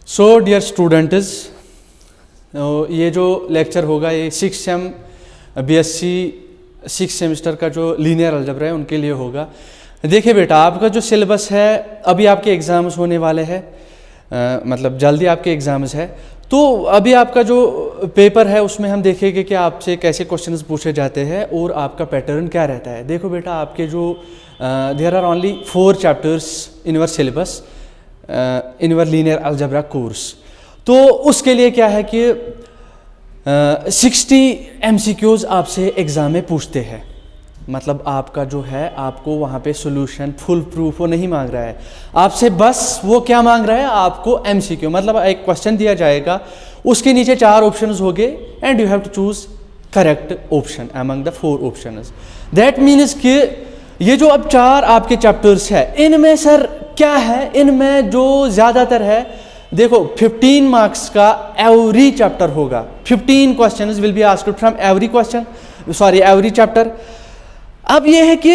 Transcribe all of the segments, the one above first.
So dear students, ये जो lecture होगा ये 6 सेम BSc 6 सेमेस्टर का जो लीनियर अलजेब्रा है उनके लिए होगा। देखिए बेटा, आपका जो सिलेबस है अभी आपके एग्ज़ाम्स होने वाले हैं, मतलब जल्दी आपके एग्ज़ाम्स है, तो अभी आपका जो पेपर है उसमें हम देखेंगे कि आपसे कैसे क्वेश्चंस पूछे जाते हैं और आपका पैटर्न क्या रहता है। देखो बेटा, आपके जो there are only 4 chapters in your syllabus in your linear algebra course. तो उसके लिए क्या है कि 60 MCQs आपसे एग्ज़ाम में पूछते हैं। मतलब आपका जो है आपको वहाँ पे सॉल्यूशन फुल प्रूफ वो नहीं मांग रहा है आपसे, बस वो क्या मांग रहा है आपको MCQ, मतलब एक क्वेश्चन दिया जाएगा, उसके नीचे 4 ऑप्शंस होंगे and you have to choose correct option among the 4 options. That means कि ये जो अब 4 आपके चैप्टर्स है, इनमें सर क्या है, इनमें जो ज़्यादातर है, देखो 15 मार्क्स का एवरी चैप्टर होगा। 15 questions will be asked from every chapter. अब ये है कि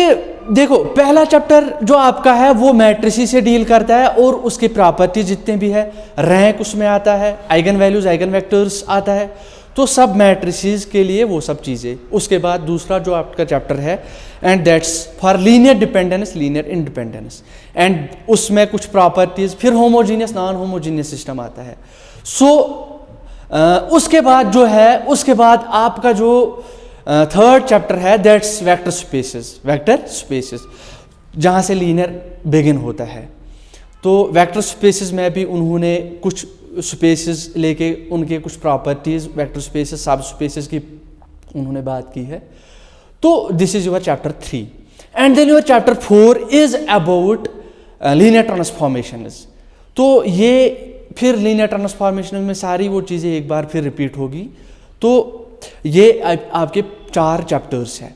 देखो, पहला चैप्टर जो आपका है वो मैट्रिसेस से डील करता है और उसकी प्रॉपर्टी जितने भी है, रैंक उसमें आता है, आइगन वैल्यूज आइगन वेक्टर्स आता है, तो सब मैट्रिसेस के लिए वो सब चीज़ें। उसके बाद दूसरा जो आपका चैप्टर है and that's for linear dependence linear independence, and उसमें कुछ प्रॉपर्टीज, फिर होमोजीनियस नॉन होमोजीनियस सिस्टम आता है। सो उसके बाद जो है, उसके बाद आपका जो थर्ड चैप्टर है दैट्स वेक्टर स्पेसेस, जहाँ से लीनियर बिगिन होता है। तो वेक्टर स्पेसेस में भी उन्होंने कुछ स्पेसेस लेके उनके कुछ properties, vector spaces subspaces की उन्होंने बात की है। तो this is your chapter 3 and then your chapter 4 is about linear transformations. तो ये फिर लीनियर ट्रांसफॉर्मेशन में सारी वो चीज़ें एक बार फिर रिपीट होगी। तो ये आपके 4 चैप्टर्स हैं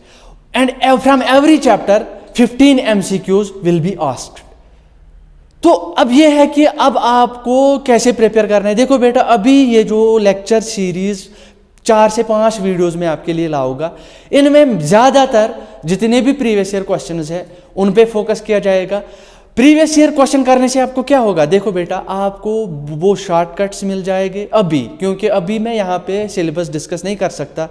and from every chapter 15 MCQs will be asked. तो अब ये है कि अब आपको कैसे प्रिपेयर करना है। देखो बेटा, अभी ये जो लेक्चर सीरीज 4 से 5 वीडियोस में आपके लिए लाऊंगा, इनमें ज़्यादातर जितने भी प्रीवियस ईयर क्वेश्चंस हैं उन पे फोकस किया जाएगा। प्रीवियस ईयर क्वेश्चन करने से आपको क्या होगा, देखो बेटा, आपको वो शॉर्टकट्स मिल जाएंगे अभी, क्योंकि अभी मैं यहाँ पे सिलेबस डिस्कस नहीं कर सकता।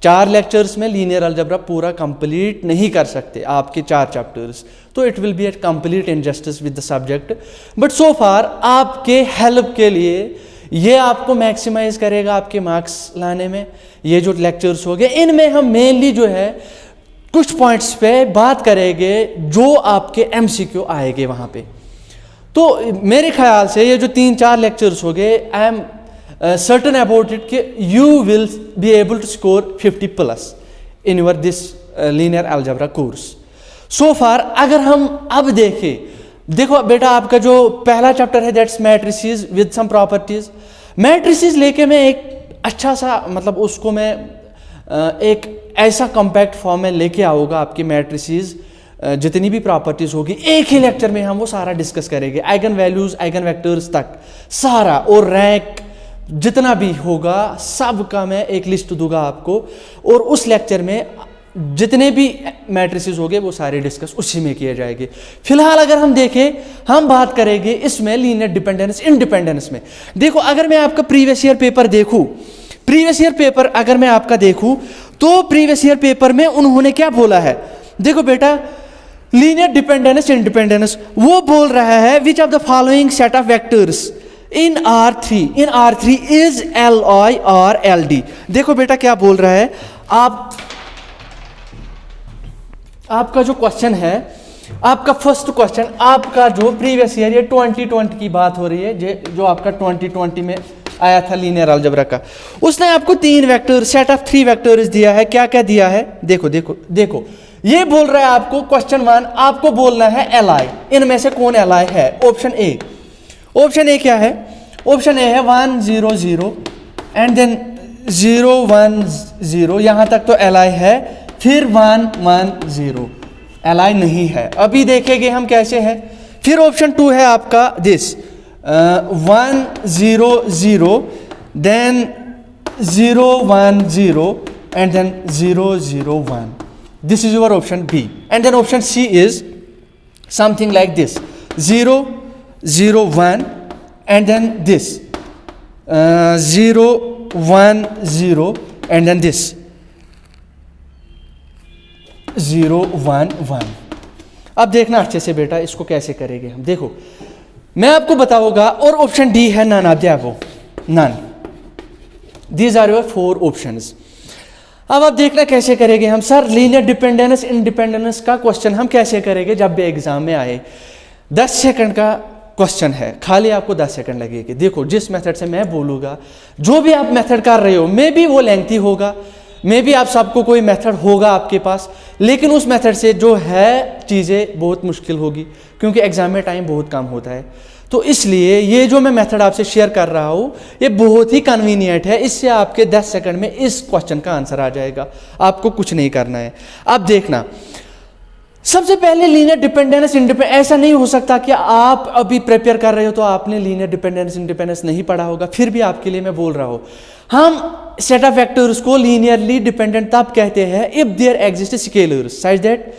4 लेक्चर्स में लीनियर अलजेब्रा पूरा कंप्लीट नहीं कर सकते आपके 4 चैप्टर्स, तो it will be at complete injustice with the subject. But so far आपके हेल्प के लिए ये आपको मैक्सिमाइज करेगा आपके मार्क्स लाने में। ये जो लेक्चर्स हो गए, इनमें हम मेनली जो है कुछ पॉइंट्स पे बात करेंगे जो आपके MCQ आएंगे वहाँ पे। तो मेरे ख्याल से ये जो 3-4 लेक्चर्स हो गए, I am certain about it कि you will be able to score 50+ in your this linear algebra course. So far अगर हम अब देखें, देखो बेटा, आपका जो पहला चैप्टर है that's matrices with some properties. Matrices लेके मैं एक अच्छा सा, मतलब उसको मैं एक ऐसा कॉम्पैक्ट फॉर्म में लेके आऊँगा। आपकी मैट्रिसेस जितनी भी प्रॉपर्टीज होगी एक ही लेक्चर में हम वो सारा डिस्कस करेंगे, आइगन वैल्यूज आइगन वेक्टर्स तक सारा, और रैंक जितना भी होगा सब का मैं एक लिस्ट दूंगा आपको, और उस लेक्चर में जितने भी मैट्रिसेस होंगे वो सारे डिस्कस उसी में किए जाएंगे। फिलहाल अगर हम देखें, हम बात करेंगे इसमें लीनियर डिपेंडेंस इंडिपेंडेंस में। देखो, अगर मैं आपका प्रीवियस ईयर पेपर देखूं, प्रीवियस ईयर पेपर अगर मैं आपका देखूं, तो प्रीवियस ईयर पेपर में उन्होंने क्या बोला है, देखो बेटा, लीनियर डिपेंडेंस इंडिपेंडेंस वो बोल रहा है विच of the following set of vectors in R3 is LI और LD। देखो बेटा क्या बोल रहा है, आपका जो क्वेश्चन है, आपका फर्स्ट क्वेश्चन, आपका जो प्रीवियस ईयर ये 2020 की बात हो रही है, जो आपका 2020 में आया था लीनियर अलजेब्रा का, उसने आपको 3 वेक्टर सेट ऑफ 3 वेक्टर्स दिया है। क्या क्या दिया है, देखो देखो देखो, ये बोल रहा है आपको क्वेश्चन 1, आपको बोलना है LI, इनमें से कौन LI है। ऑप्शन ए क्या है, ऑप्शन ए है 1 0 0 एंड देन 0 1 0, यहां तक तो LI है, फिर 1 1 0 LI नहीं है। अभी देखेंगे हम कैसे है। फिर ऑप्शन 2 है आपका this 1 0 0 then 0 1 0 and then 0 0 1, this is your option B। And then option C is something like this 0 0 1 and then this 0 1 0 and then this 0 1 1। अब देखना अच्छे से बेटा इसको कैसे करेंगे हम। देखो मैं आपको बताऊंगा, और ऑप्शन डी है none of the above, none. These are your 4 options. अब आप देखना कैसे करेंगे हम। सर लीनियर डिपेंडेंस इंडिपेंडेंस का क्वेश्चन हम कैसे करेंगे जब भी एग्जाम में आए। 10 सेकंड का क्वेश्चन है, खाली आपको 10 सेकंड लगेगी। देखो जिस मेथड से मैं बोलूँगा, जो भी आप मेथड कर रहे हो, मे बी वो लेंथी होगा, मे बी आप सबको कोई मेथड होगा आपके पास, लेकिन उस मेथड से जो है चीज़ें बहुत मुश्किल होगी, क्योंकि एग्जाम में टाइम बहुत कम होता है। तो इसलिए ये जो मैं मेथड आपसे शेयर कर रहा हूँ ये बहुत ही कन्वीनियंट है। इससे आपके 10 सेकंड में इस क्वेश्चन का आंसर आ जाएगा, आपको कुछ नहीं करना है। अब देखना, सबसे पहले लीनियर डिपेंडेंस इंडिपेंडेंस। ऐसा नहीं हो सकता कि आप अभी प्रिपेयर कर रहे हो तो आपने लीनियर डिपेंडेंस इंडिपेंडेंस नहीं पढ़ा होगा, फिर भी आपके लिए मैं बोल रहा हूँ। हम सेट ऑफ वेक्टर्स को लीनियरली डिपेंडेंट तब कहते हैं if there exist scalars such that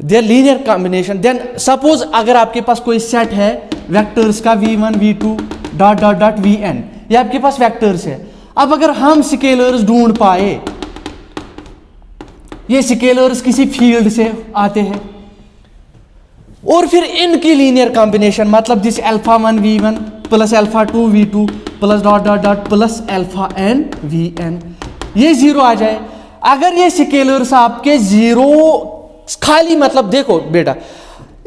their linear combination. Then suppose अगर आपके पास कोई सेट है वेक्टर्स का v1 v2 dot dot dot vn, ये आपके पास वेक्टर्स है। अब अगर हम स्केलर्स ढूंढ पाए, ये स्केलर्स किसी फील्ड से आते हैं, और फिर इनकी लीनियर कॉम्बिनेशन, मतलब this α1 v1 plus α2 v2 plus dot dot dot plus αn vn, ये 0 आ जाए। अगर ये स्केलर्स आपके 0 खाली, मतलब देखो बेटा,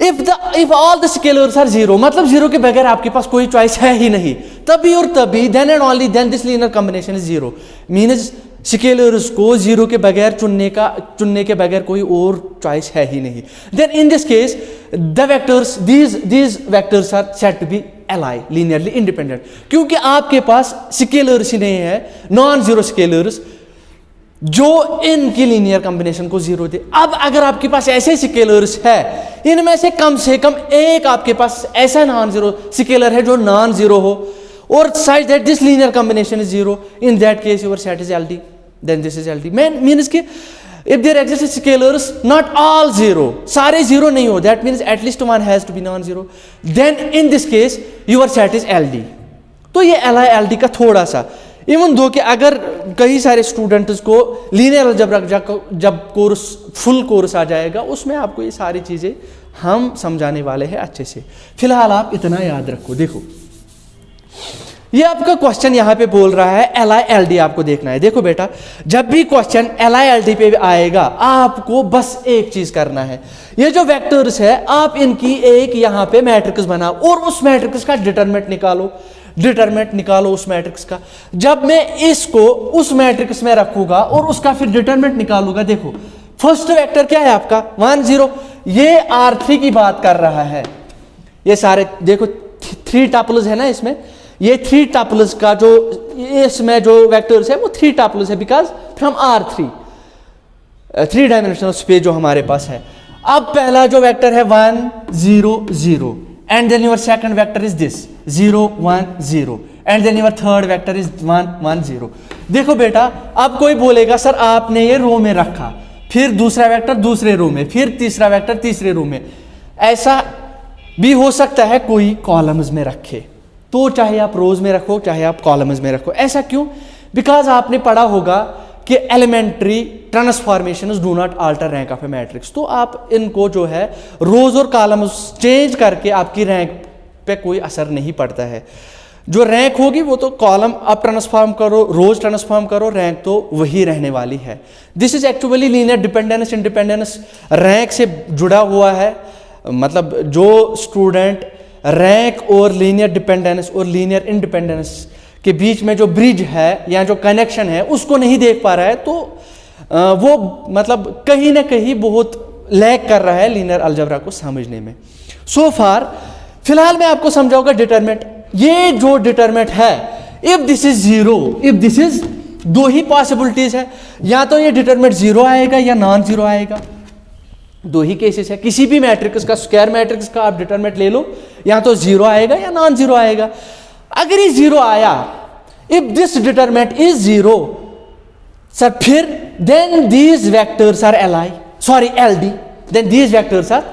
if all the scalars are 0, मतलब 0 के बगैर आपके पास कोई चॉइस है ही नहीं, तभी और तभी then and only then this linear combination is 0। Means scalars को 0 के बगैर चुनने के बगैर कोई और चॉइस है ही नहीं। Then in this case the vectors these vectors are set to be एलाई लीनियरली इंडिपेंडेंट, क्योंकि आपके पास स्केलर्स ही नहीं है, नॉन जीरो स्केलर्स जो इनकी लीनियर कॉम्बिनेशन को 0 दे। अब अगर आपके पास ऐसे स्केलर्स है, इनमें से कम एक आपके पास ऐसा नॉन जीरो स्केलर है जो नॉन जीरो हो, और such that this linear combination is 0, in that case your set is LD, then this is LD। means कि if there exists scalars not all 0, सारे 0 नहीं हो, that means at least one has to be non-zero, then in this case your set is LD। तो ये LI LD का थोड़ा सा, even though कि अगर कई सारे स्टूडेंट्स को लीनियर अलजेब्रा जब कोर्स फुल कोर्स आ जाएगा, उसमें आपको ये सारी चीज़ें हम समझाने वाले हैं अच्छे से। फिलहाल आप इतना याद रखो। देखो ये आपका क्वेश्चन यहाँ पे बोल रहा है LI LD आपको देखना है। देखो बेटा, जब भी क्वेश्चन LI LD पे आएगा आपको बस एक चीज करना है, ये जो वेक्टर्स है आप इनकी एक यहाँ पे मैट्रिक्स बनाओ और उस मैट्रिक्स का डिटरमिनेंट निकालो उस मैट्रिक्स का। जब मैं इसको उस मैट्रिक्स में रखूंगा और उसका फिर डिटरमिनेंट निकालूंगा, देखो फर्स्ट वेक्टर क्या है आपका 1 0, ये R3 की बात कर रहा है। ये सारे देखो 3 टपल्स है ना इसमें, ये 3 टपल्स का जो इसमें जो वेक्टर्स है वो 3 टपल्स है because from R3 3 dimensional space जो हमारे पास है। अब पहला जो वेक्टर है 1 0 0 and then your second vector is this 0 1 0 and then your third vector is 1 1 0। देखो बेटा, अब कोई बोलेगा सर आपने ये रो में रखा, फिर दूसरा वेक्टर दूसरे रो में, फिर तीसरा वेक्टर तीसरे रो में। ऐसा भी हो सकता है कोई कॉलम्स में रखे, तो चाहे आप रोज में रखो चाहे आप कॉलम्स में रखो। ऐसा क्यों? बिकॉज आपने पढ़ा होगा कि elementary transformations do not alter rank of a matrix. तो आप इनको जो है रोज और कॉलम्स चेंज करके आपकी रैंक पे कोई असर नहीं पड़ता है। जो रैंक होगी वो तो कॉलम आप ट्रांसफॉर्म करो, रोज ट्रांसफॉर्म करो, रैंक तो वही रहने वाली है। This is actually linear dependence independence rank से जुड़ा हुआ है। मतलब जो स्टूडेंट रैंक और लीनियर डिपेंडेंस और लीनियर इंडिपेंडेंस के बीच में जो ब्रिज है या जो कनेक्शन है उसको नहीं देख पा रहा है, तो वो मतलब कहीं ना कहीं बहुत लैग कर रहा है लीनियर अलजेब्रा को समझने में। सो फार फिलहाल मैं आपको समझाऊंगा डिटरमिनेंट। ये जो डिटरमिनेंट है, if this is 0, if this is, दो ही पॉसिबिलिटीज है, या तो ये डिटरमिनेंट 0 आएगा या नॉन 0 आएगा। दो ही केसेस है, किसी भी मैट्रिक्स का, स्क्वायर मैट्रिक्स का आप डिटरमिनेंट ले लो, या तो 0 आएगा या नॉन 0 आएगा। अगर ये 0 आया, if this determinant is 0 sir, फिर then these vectors are LD, then these vectors are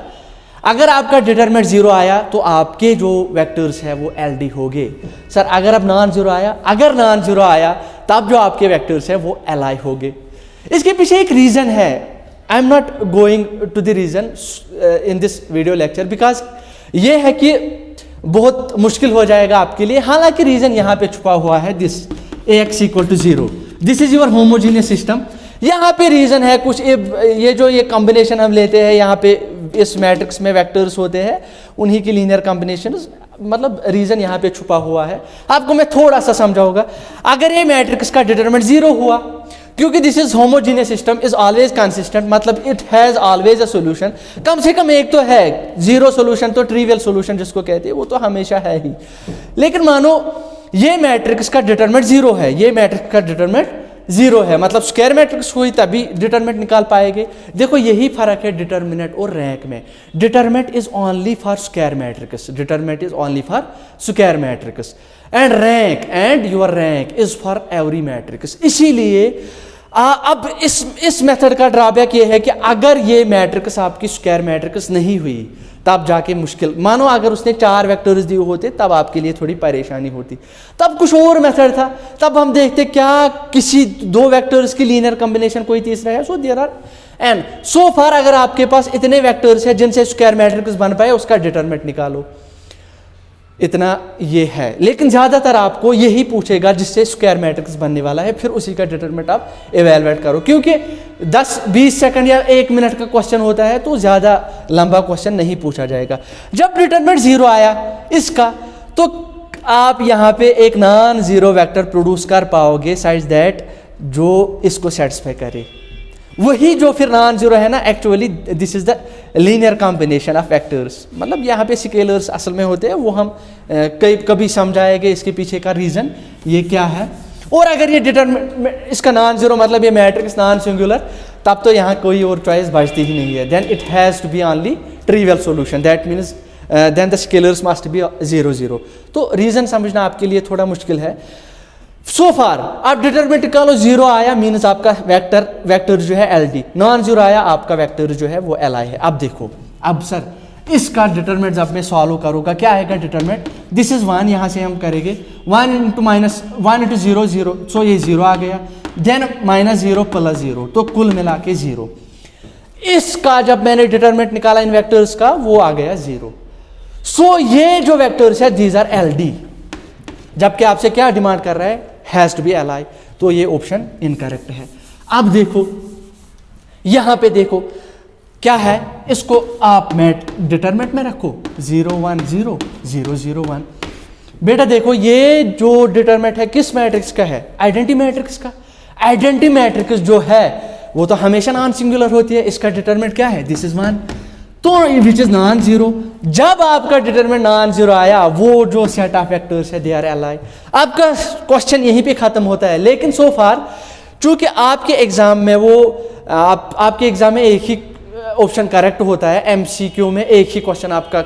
अगर आपका डिटरमिनेंट 0 आया तो आपके जो वेक्टर्स है वो LD होंगे। सर अगर अब नॉन जीरो आया तब जो आपके वेक्टर्स है वो LI होंगे। इसके पीछे एक रीज़न है, I am not going to the reason in this video lecture because ये है कि बहुत मुश्किल हो जाएगा आपके लिए। हालांकि रीज़न यहाँ पे छुपा हुआ है, this AX = 0, this is your homogeneous system. यहाँ पे रीज़न है कुछ, ये कॉम्बिनेशन हम लेते हैं, यहाँ पे इस मैट्रिक्स में वेक्टर्स होते हैं, उन्हीं की लीनियर कॉम्बिनेशन, मतलब रीज़न यहाँ पे छुपा हुआ है। आपको मैं थोड़ा सा समझाऊंगा। अगर ये मैट्रिक्स का डिटरमिनेंट 0 हुआ, क्योंकि this is homogeneous system is always consistent, मतलब it has always a solution, कम से कम एक तो है। 0 सोल्यूशन तो ट्रिवियल सोल्यूशन जिसको कहते हैं वो तो हमेशा है ही। लेकिन मानो ये मैट्रिक्स का डिटरमिनेंट 0 है, ये मैट्रिक्स का डिटरमिनेंट 0 है, मतलब स्क्वायर मैट्रिक्स हुई तभी डिटरमिनेंट निकाल पाएंगे। देखो यही फर्क है डिटरमिनेंट और रैंक में। Determinant is only for square matrix, determinant is only for square matrix, and rank and your rank is for every matrix. इसीलिए अब इस मेथड का ड्रॉबैक ये है कि अगर ये मैट्रिक्स आपकी स्क्वायर मैट्रिक्स नहीं हुई तब जाके मुश्किल, मानो अगर उसने 4 वेक्टर्स दिए होते तब आपके लिए थोड़ी परेशानी होती, तब कुछ और मेथड था, तब हम देखते क्या किसी 2 वेक्टर्स की लीनियर कॉम्बिनेशन कोई तीसरा है। So there are and so far अगर आपके पास इतने वेक्टर्स हैं जिनसे स्क्वायर मैट्रिक्स बन पाए, उसका डिटरमिनेंट निकालो, इतना ये है। लेकिन ज़्यादातर आपको यही पूछेगा जिससे स्क्वायर मैट्रिक्स बनने वाला है, फिर उसी का डिटरमिनेंट आप इवेलुएट करो, क्योंकि 10-20 सेकंड या 1 मिनट का क्वेश्चन होता है तो ज़्यादा लंबा क्वेश्चन नहीं पूछा जाएगा। जब डिटरमिनेंट 0 आया इसका, तो आप यहाँ पे एक नॉन जीरो वेक्टर प्रोड्यूस कर पाओगे साइज दैट जो इसको सेटिस्फाई करे। वही जो फिर नॉन जीरो है ना, actually this is the linear combination of vectors, मतलब यहाँ पे स्केलर्स असल में होते हैं, वो हम कभी समझाएंगे इसके पीछे का रीज़न ये क्या है। और अगर ये डिटरमिनेंट इसका नॉन जीरो मतलब ये मैट्रिक्स नॉन सिंगुलर, तब तो यहाँ कोई और चॉइस बचती ही नहीं है। Then it has to be only trivial solution, that means then the scalars must be 0 0। तो रीज़न समझना आपके लिए थोड़ा मुश्किल है। सो फार आप डिटरमिनेंट निकालो, 0 आया मीन्स आपका वेक्टर जो है LD, नॉन जीरो आया आपका वेक्टर जो है वो LI है। अब देखो, अब सर इसका डिटरमिनेंट जब मैं सॉल्व करूँगा क्या आएगा डिटरमिनेंट, दिस इज 1, यहाँ से हम करेंगे 1 × 0 0, सो ये 0 आ गया, देन -0 + 0, तो कुल मिला के 0। इसका जब मैंने डिटरमिनेंट निकाला इन वेक्टर्स का, वो आ गया 0। सो ये जो वेक्टर्स है दीज आर LD, जबकि आपसे क्या डिमांड कर रहा है, हैज टू बी LI, तो ये ऑप्शन इनकरेक्ट है। अब देखो यहां पे देखो क्या है, इसको आप डिटरमिनेंट में रखो 0 1 0 0 0 1। बेटा देखो ये जो डिटरमिनेंट है किस मैट्रिक्स का है, आइडेंटिटी मैट्रिक्स का। आइडेंटिटी मैट्रिक्स जो है वो तो हमेशा नॉन सिंगुलर होती है, इसका डिटरमिनेंट क्या है, दिस इज 1, तो विच इज नॉन जीरो। जब आपका डिटरमिनेंट नॉन जीरो आया, वो जो सेट ऑफ वेक्टर्स है दे आर LI। आपका क्वेश्चन यहीं पे खत्म होता है। लेकिन सो फार चूंकि आपके एग्जाम में वो आपके एग्जाम में एक ही ऑप्शन करेक्ट होता है, MCQ में एक ही क्वेश्चन आपका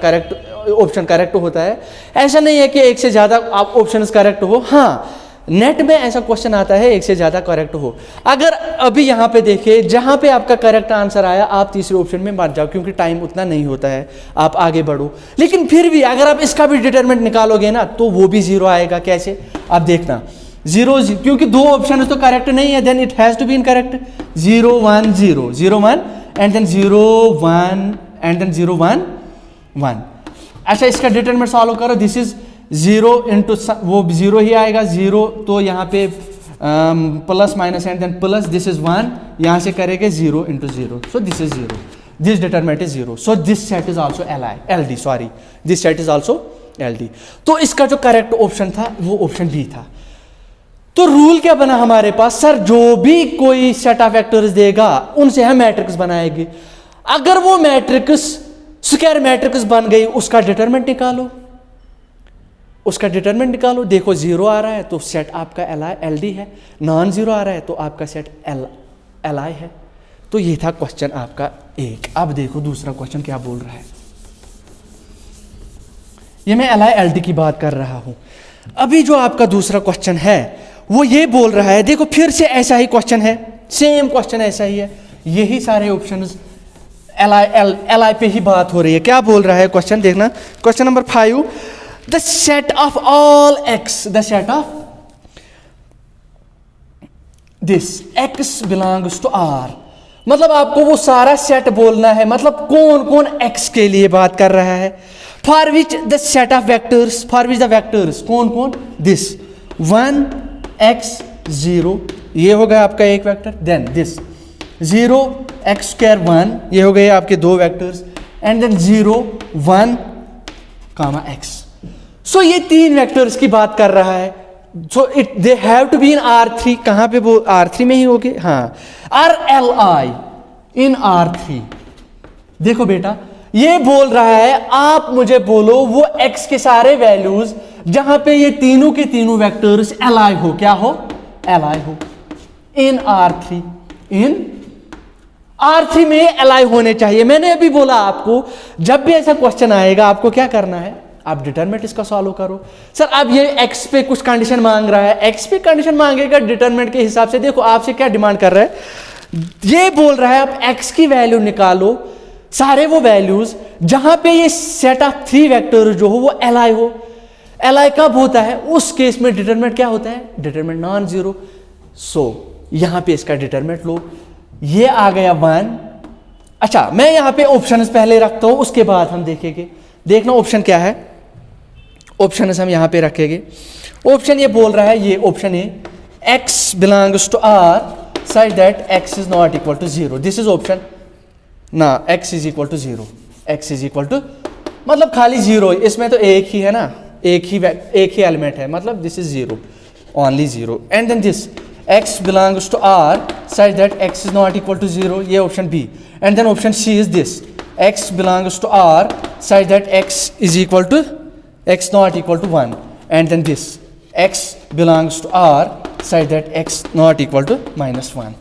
ऑप्शन करेक्ट होता है, ऐसा नहीं है कि एक से ज़्यादा आप ऑप्शंस करेक्ट हो। हाँ, नेट में ऐसा क्वेश्चन आता है एक से ज़्यादा करेक्ट हो। अगर अभी यहाँ पे देखिए, जहाँ पे आपका करेक्ट आंसर आया आप तीसरे ऑप्शन में मत जाओ, क्योंकि टाइम उतना नहीं होता है, आप आगे बढ़ो। लेकिन फिर भी अगर आप इसका भी डिटरमिनेंट निकालोगे ना, तो वो भी 0 आएगा। कैसे, आप देखना 0 क्योंकि 2 ऑप्शन तो करेक्ट नहीं है, then it has to be incorrect. 0 1 0 0 1 and then 0 1 and then 0 1 1। अच्छा, इसका डिटरमिनेंट सॉल्व करो, दिस इज 0 इंटू वो 0 ही आएगा 0, तो यहाँ पे plus minus and then plus, this is 1, यहाँ से करेंगे 0 into 0, so this is 0, this determinant is 0, so this set is also LD, sorry, this set is also LD। तो इसका जो करेक्ट ऑप्शन था वो ऑप्शन B था। तो रूल क्या बना हमारे पास, सर जो भी कोई सेट ऑफ वेक्टर्स देगा उनसे हम मैट्रिक्स बनाएंगे। अगर वो मैट्रिक्स स्क्वायर मैट्रिक्स बन गई, उसका डिटरमिनेंट निकालो, उसका डिटरमिनेंट निकालो। देखो 0 आ रहा है तो सेट आपका LD है, नॉन जीरो आ रहा है तो आपका सेट LI है। तो ये था क्वेश्चन आपका 1। अब देखो दूसरा क्वेश्चन क्या बोल रहा है, ये मैं LI LD की बात कर रहा हूं। अभी जो आपका दूसरा क्वेश्चन है वो ये बोल रहा है, देखो फिर से ऐसा ही क्वेश्चन है, सेम क्वेश्चन ऐसा ही है, यही सारे ऑप्शंस एल आई पे ही बात हो रही है। क्या बोल रहा है क्वेश्चन, देखना question number 5, the set of all x, the set of this x belongs to R, मतलब आपको वो सारा सेट बोलना है, मतलब कौन कौन एक्स के लिए बात कर रहा है। For which the set of vectors, for which the vectors कौन कौन, दिस 1 x 0 ये हो गया आपका एक vector, then this 0 x square 1 ये हो गए आपके दो vectors, and then 0 1 comma x। So ये तीन वेक्टर्स की बात कर रहा है। So it they have to be in R3, कहां पे वो R3 में ही होगे, हाँ RLI इन R3। देखो बेटा ये बोल रहा है आप मुझे बोलो वो x के सारे वैल्यूज जहां पे ये तीनों के तीनों वेक्टर्स Li हो, क्या हो, Li हो इन R3, इन R3 में Li होने चाहिए। मैंने अभी बोला आपको जब भी ऐसा क्वेश्चन आएगा आपको क्या करना है, आप डिटरमिनेंट इसका सॉल्व करो। सर अब ये x पे कुछ कंडीशन मांग रहा है, x पे कंडीशन मांगेगा डिटरमिनेंट के हिसाब से। देखो आपसे क्या डिमांड कर रहा है, ये बोल रहा है आप x की वैल्यू निकालो, सारे वो वैल्यूज जहां पे ये सेट ऑफ 3 वेक्टर जो हो वो Li हो। Li कब होता है, उस केस में डिटरमिनेंट क्या होता है, डिटरमिनेंट नॉन जीरो। सो यहां पे इसका डिटरमिनेंट लो, ये आ गया 1। अच्छा मैं यहां पे ऑप्शंस पहले रखता हूं, उसके बाद हम देखेंगे। देखना ऑप्शन क्या है, ऑप्शन हम यहां पे रखेंगे। ऑप्शन ये बोल रहा है, ये ऑप्शन है x belongs to R such that x is not equal to 0, this is option ना, x is equal to 0, x is equal to मतलब खाली 0, इसमें तो एक ही है ना, एक ही एलिमेंट है, मतलब this is 0, only 0, and then this x belongs to R such that x is not equal to 0, ये option B, and then option C is this x belongs to R such that x is equal to x not equal to 1, and then this x belongs to R such that x not equal to -1।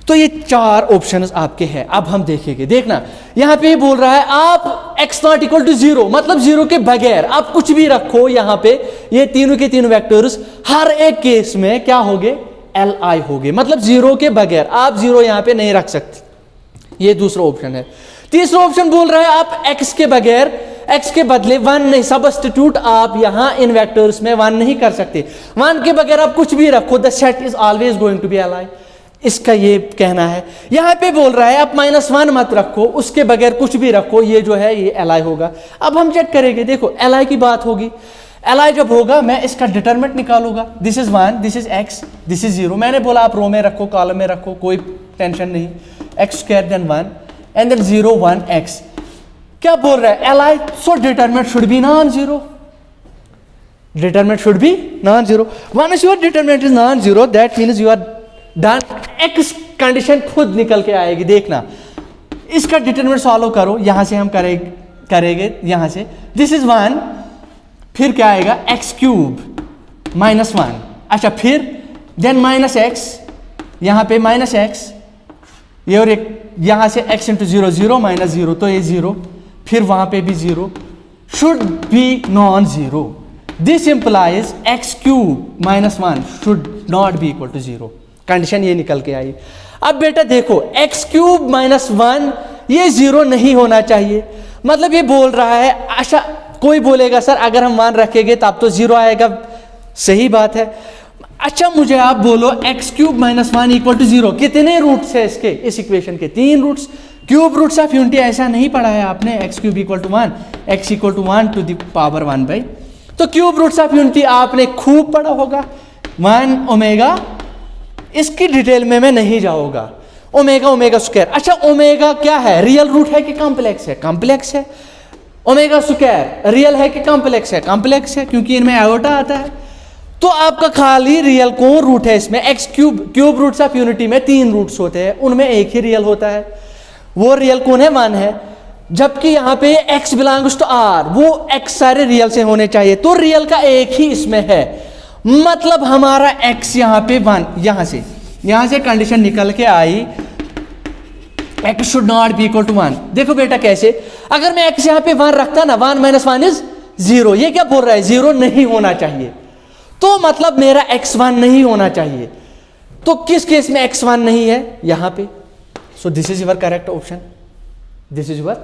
तो ये चार options आपके हैं। अब हम देखेंगे, देखना यहां पे बोल रहा है आप x not equal to 0 मतलब 0 के बगैर आप कुछ भी रखो यहां पे, ये तीनों के तीनों वेक्टर्स हर एक केस में क्या होंगे, Li होंगे, मतलब 0 के बगैर आप 0 यहां पे नहीं रख सकते। ये दूसरा ऑप्शन है। तीसरा ऑप्शन बोल रहा है आप x के बगैर, x के बदले 1 नहीं, सब्स्टिट्यूट आप यहां इन वेक्टर्स में 1 नहीं कर सकते, 1 के बगैर आप कुछ भी रखो, the set is always going to be Li, इसका ये कहना है। यहां पे बोल रहा है आप -1 मत रखो, उसके बगैर कुछ भी रखो, ये जो है ये Li होगा। अब हम चेक करेंगे, देखो Li की बात होगी, Li जब होगा मैं इसका डिटरमिनेंट निकालूंगा, this is 1, this is x, this is 0। मैंने बोला आप रो में रखो, कॉलम में रखो, कोई टेंशन नहीं, x square then 1 and then 0 1 x। क्या बोल रहा है Li, so determinant should be non zero, determinant should be non zero. Once your determinant is non zero that means you are done, x condition खुद निकल के आएगी। देखना इसका डिटरमिनेंट सॉल्व करो, यहां से हम करेंगे यहां से, दिस इज 1, फिर क्या आएगा x क्यूब -1, अच्छा फिर देन -x, यहां पे -x, ये और एक यहां से x इंटू 0 0 -0 तो ये 0, फिर वहां पे भी 0, should be non zero, this implies x cube -1 should not be equal to 0, condition ये निकल के आई। अब बेटा देखो x क्यूब -1 ये 0 नहीं होना चाहिए, मतलब ये बोल रहा है। अच्छा कोई बोलेगा सर अगर हम 1 रखेंगे तब तो 0 आएगा, सही बात है। अच्छा मुझे आप बोलो x क्यूब -1 इक्वल टू 0, कितने रूट्स है इसके, इस इक्वेशन के 3 roots. Cube roots of unity ऐसा नहीं पढ़ा है आपने, x cube equal to 1, x equal to 1 to the power 1/, तो क्यूब रूट्स ऑफ यूनिटी आपने खूब पढ़ा होगा, 1 ओमेगा, इसकी डिटेल में मैं नहीं जाऊंगा, ओमेगा ओमेगा स्क्वायर। अच्छा ओमेगा क्या है, रियल रूट है कि कॉम्प्लेक्स है, कॉम्प्लेक्स है। ओमेगा स्क्वायर रियल है कि कॉम्प्लेक्स है, कॉम्प्लेक्स है, क्योंकि इनमें आयोटा आता है। तो आपका खाली रियल कौन रूट है इसमें, x cube roots of unity में 3 रूट्स होते हैं, उनमें एक ही रियल होता है, वो रियल कौन है, 1 है। जबकि यहां पे x बिलोंग्स टू R, वो x सारे रियल से होने चाहिए, तो रियल का एक ही इसमें है, मतलब हमारा x यहां पे 1, यहां से कंडीशन निकल के आई x should not be equal to 1। देखो बेटा कैसे, अगर मैं x यहां पे 1 रखता ना, 1 - 1 इज 0, ये क्या बोल रहा है, 0 नहीं होना चाहिए, तो मतलब मेरा x 1 नहीं होना चाहिए। तो किस केस में x 1 नहीं है, यहां पे, so this is your correct option, this is where.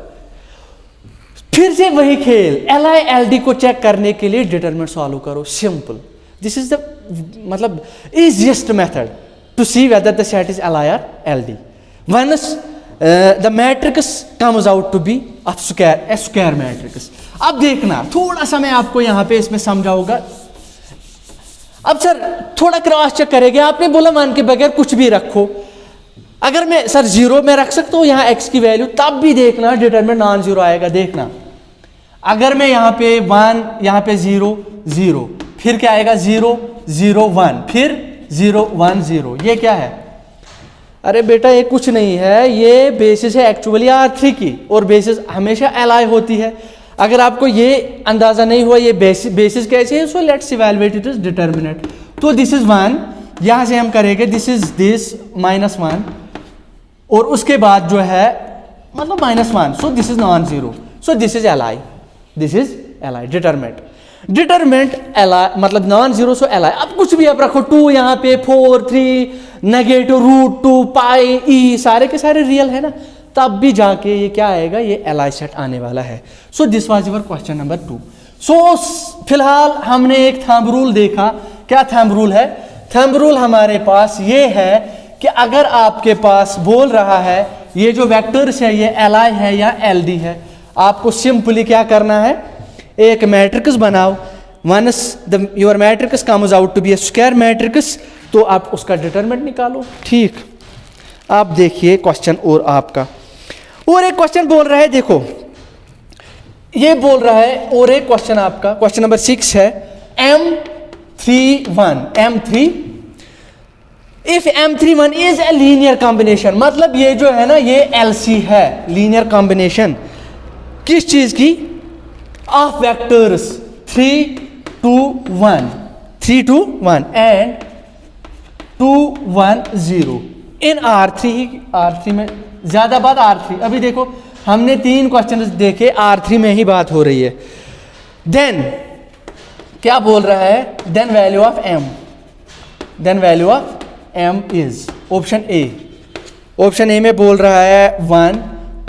फिर से वही खेल, LI LD को चेक करने के लिए डिटरमिनेंट सॉल्व करो, सिंपल। दिस इज द मतलब easiest method to see whether the set is LI or LD. Once the matrix comes out to be a square matrix. अब देखना, थोड़ा सा मैं आपको यहाँ पे इसमें समझाऊंगा। अब सर थोड़ा क्रॉस चेक करेंगे, आपने बोला मान के बगैर कुछ भी रखो। अगर मैं सर 0 में रख सकता हूँ यहाँ x की वैल्यू, तब भी देखना डिटरमिनेंट नॉन जीरो आएगा। देखना अगर मैं यहाँ पे 1, यहाँ पे 0 0, फिर क्या आएगा 0 0 1, फिर 0 1 0, ये क्या है? अरे बेटा ये कुछ नहीं है, ये बेसिस है एक्चुअली R3 की, और बेसिस हमेशा LI होती है। अगर आपको ये अंदाजा नहीं हुआ ये बेसिस कैसे है, so let's evaluate it is determinant. तो दिस इज 1, यहां से हम करेंगे दिस इज दिस -1, और उसके बाद जो है मतलब -1, सो this is non zero, so this is LI, this is LI determinant. Determinant LI मतलब नॉन जीरो, सो LI। अब कुछ भी आप रखो, 2 यहाँ पे, 4 3 -√2 पाई e, सारे के सारे रियल है ना, तब भी जाके ये क्या आएगा, ये LI सेट आने वाला है। So this was your question number 2। सो फिलहाल हमने एक थंब रूल देखा। क्या थंब रूल है? थंब रूल हमारे पास ये है कि अगर आपके पास बोल रहा है ये जो वेक्टर्स है ये LI है या LD है, आपको सिंपली क्या करना है, एक मैट्रिक्स बनाओ। Once your matrix comes out to be a square matrix, तो आप उसका डिटरमिनेंट निकालो। ठीक, आप देखिए क्वेश्चन और आपका, और एक क्वेश्चन बोल रहा है, देखो ये बोल रहा है, और एक क्वेश्चन आपका क्वेश्चन नंबर 6 है, M3 if M31 is a linear combination, मतलब ये जो है ना ये LC है, लीनियर कॉम्बिनेशन किस चीज की, of vectors 3 2 1 and 2 1 0 in R3 में, ज्यादा बात R3। अभी देखो हमने 3 क्वेश्चन देखे, R3 में ही बात हो रही है। देन क्या बोल रहा है, then value of M is option A. Option A में बोल रहा है 1,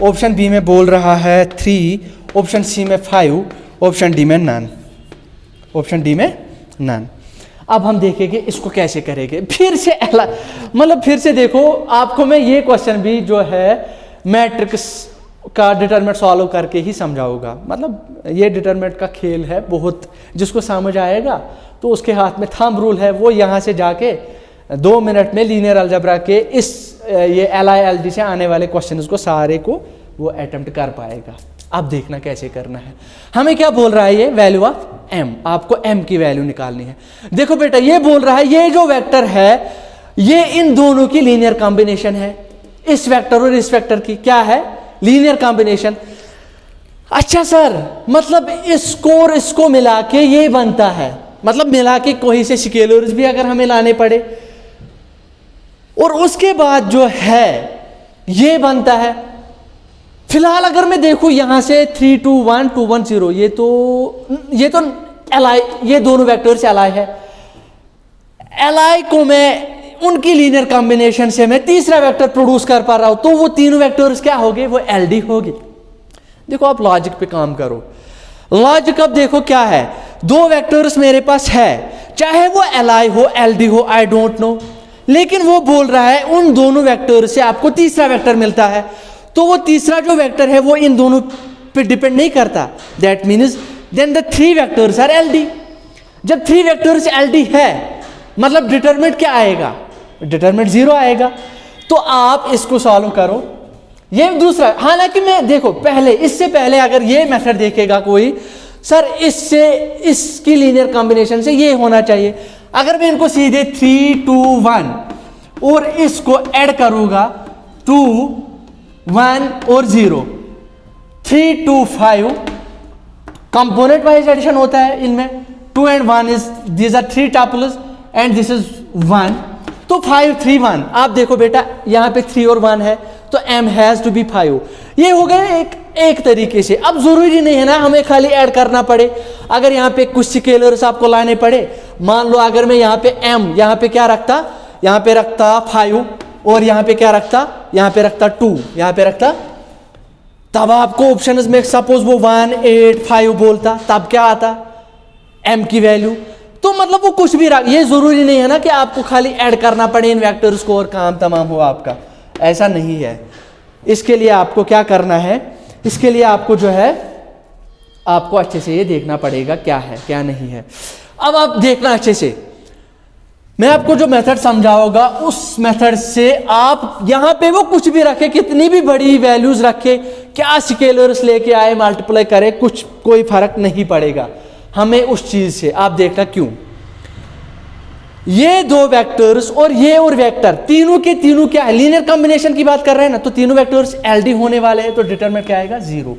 ऑप्शन बी में बोल रहा है 3, ऑप्शन सी में 5, ऑप्शन डी में नन। अब हम देखेंगे इसको कैसे करेंगे। फिर से मतलब फिर से देखो, आपको मैं ये क्वेश्चन भी जो है मैट्रिक्स का डिटरमिनेंट सॉल्व करके ही समझाऊंगा। मतलब ये डिटरमिनेंट का खेल है बहुत, जिसको समझ आएगा तो उसके हाथ में थंब रूल है, वो यहाँ से जाके 2 मिनट में लीनियर अलजेब्रा के इस ये LI LD से आने वाले क्वेश्चंस को सारे को वो अटेम्प्ट कर पाएगा। अब देखना कैसे करना है। हमें क्या बोल रहा है, ये वैल्यू ऑफ M, आपको M की वैल्यू निकालनी है। देखो बेटा ये बोल रहा है ये जो वेक्टर है ये इन दोनों की लीनियर कॉम्बिनेशन है, इस वेक्टर और इस वेक्टर की क्या है, लीनियर कॉम्बिनेशन। अच्छा सर, मतलब इसको और इसको मिला के ये बनता है, मतलब मिला के कोई से स्केलर्स भी अगर हमें लाने पड़े, और उसके बाद जो है ये बनता है। फिलहाल अगर मैं देखूं यहां से 3 2 1 2 1 0, ये तो LI, ये दोनों वेक्टर्स LI है। LI को मैं उनकी लीनियर कॉम्बिनेशन से मैं तीसरा वेक्टर प्रोड्यूस कर पा रहा हूं, तो वो तीनों वेक्टर्स क्या हो गए, वो LD हो गए। देखो आप लॉजिक पे काम करो। लॉजिक अब देखो क्या है, 2 वेक्टर्स मेरे पास है, चाहे वो LI हो LD हो, आई डोंट नो, लेकिन वो बोल रहा है उन दोनों वेक्टर से आपको तीसरा वेक्टर मिलता है, तो वो तीसरा जो वेक्टर है वो इन दोनों पे डिपेंड नहीं करता। That means then the 3 vectors are LD। जब 3 वेक्टर्स LD है मतलब डिटरमिनेंट क्या आएगा, डिटरमिनेंट 0 आएगा। तो आप इसको सॉल्व करो। ये दूसरा, हालांकि मैं देखो पहले, इससे पहले अगर ये मेथड देखेगा कोई, सर इससे इसकी लीनियर कॉम्बिनेशन से ये होना चाहिए, अगर मैं इनको सीधे 3 2 1 और इसको ऐड करूंगा 2 1 और 0 3 2 5, कंपोनेंट वाइज एडिशन होता है इनमें। 2 and 1 is, these are 3 tuples and this is 1, तो 5 3 1। आप देखो बेटा यहाँ पे 3 और 1 है, तो M हैज टू बी 5। ये हो गए एक तरीके से। अब जरूरी नहीं है ना हमें खाली ऐड करना पड़े, अगर यहाँ पे कुछ स्केलर्स आपको लाने पड़े, मान लो अगर मैं यहाँ पे M यहाँ पे क्या रखता, यहाँ पे रखता 5, और यहाँ पे क्या रखता, यहाँ पे रखता 2, यहाँ पे रखता तब आपको ऑप्शंस में सपोज वो 1 8 5 बोलता, तब क्या आता m की वैल्यू। तो मतलब वो कुछ भी ये जरूरी नहीं है ना कि आपको खाली ऐड करना पड़े इन वेक्टर्स को और काम तमाम हो आपका, ऐसा नहीं है। इसके लिए आपको क्या करना है, इसके लिए आपको जो है आपको अच्छे से ये देखना पड़ेगा क्या है क्या नहीं है। अब आप देखना अच्छे से, मैं आपको जो मेथड समझाऊंगा उस मेथड से आप यहां पे वो कुछ भी रखे, कितनी भी बड़ी वैल्यूज रखे, क्या स्केलर्स लेके आए मल्टीप्लाई करे, कुछ कोई फर्क नहीं पड़ेगा हमें उस चीज से। आप देखना क्यों, ये दो वेक्टर्स और ये और वेक्टर तीनों के तीनों क्या है, लीनियर कॉम्बिनेशन की बात कर रहे हैं ना, तो तीनों वेक्टर्स एलडी होने वाले हैं, तो डिटरमिनेंट क्या आएगा 0।